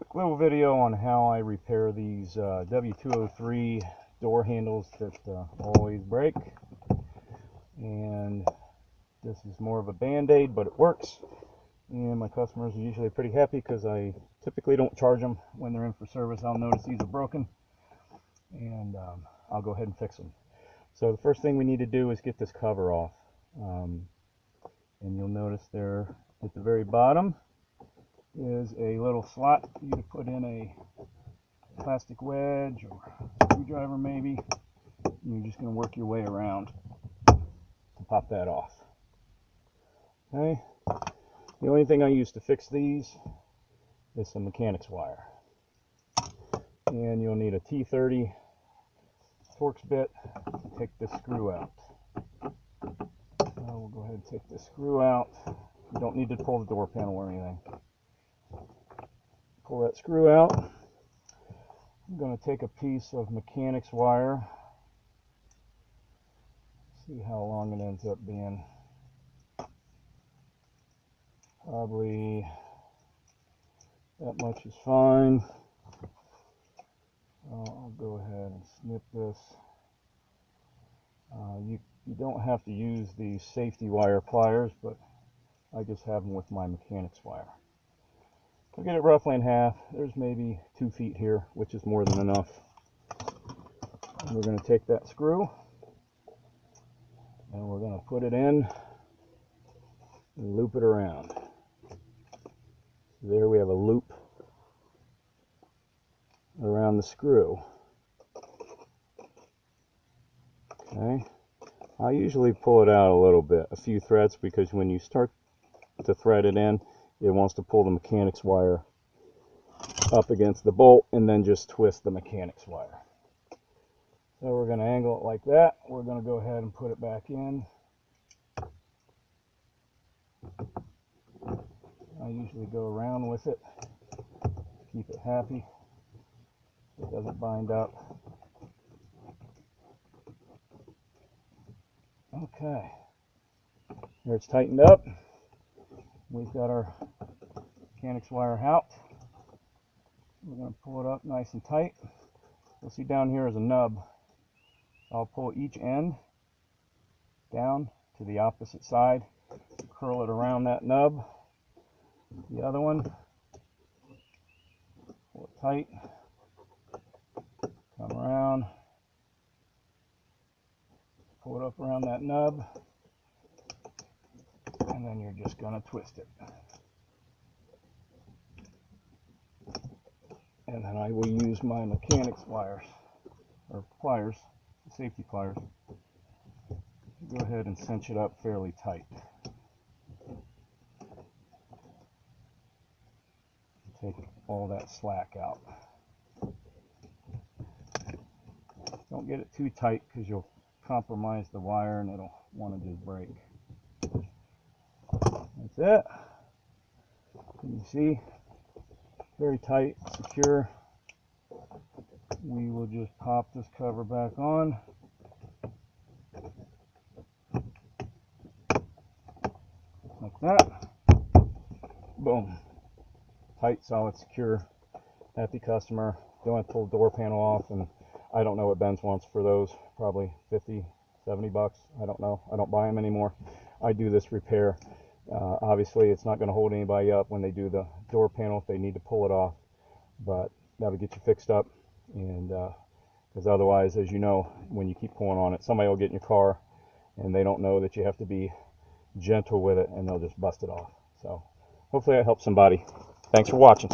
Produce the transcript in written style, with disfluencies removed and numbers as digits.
quick little video on how I repair these W203 door handles that always break. And this is more of a band-aid, but it works. And my customers are usually pretty happy because I typically don't charge them when they're in for service. I'll notice these are broken, and I'll go ahead and fix them. So the first thing we need to do is get this cover off. And you'll notice there at the very bottom is a little slot for you to put in a plastic wedge or screwdriver maybe. You're just going to work your way around to pop that off. Okay. The only thing I use to fix these is some mechanics wire. And you'll need a T30 Torx bit to take this screw out. We'll go ahead and take this screw out. You don't need to pull the door panel or anything. Pull that screw out. I'm going to take a piece of mechanics wire. See how long it ends up being. Probably that much is fine. I'll go ahead and snip this. You don't have to use these safety wire pliers, but I just have them with my mechanics wire. I'll get it roughly in half. There's maybe 2 feet here, which is more than enough. And we're going to take that screw and we're going to put it in and loop it around. There we have a loop around the screw. Okay. I usually pull it out a little bit, a few threads, because when you start to thread it in, it wants to pull the mechanics wire up against the bolt and then just twist the mechanics wire. So we're going to angle it like that. We're going to go ahead and put it back in. I usually go around with it to keep it happy so it doesn't bind up. Okay, here it's tightened up. We've got our mechanics wire out. We're going to pull it up nice and tight. You'll see down here is a nub. I'll pull each end down to the opposite side, curl it around that nub. The other one, pull it tight, come around, pull it up around that nub, and then you're just going to twist it. And then I will use my mechanics wires, or pliers, safety pliers, to go ahead and cinch it up fairly tight. Take all that slack out. Don't get it too tight because you'll compromise the wire and it'll want to just break. That's it. Can you see? Very tight, secure. We will just pop this cover back on. Like that. Boom. Tight, solid, secure. Happy customer. Don't have to pull the door panel off, and I don't know what Benz wants for those. Probably 50, 70 bucks. I don't know. I don't buy them anymore. I do this repair. Obviously, it's not going to hold anybody up when they do the door panel if they need to pull it off, but that'll get you fixed up. And because otherwise, as you know, when you keep pulling on it, somebody will get in your car and they don't know that you have to be gentle with it, and they'll just bust it off. So hopefully I help somebody. Thanks for watching.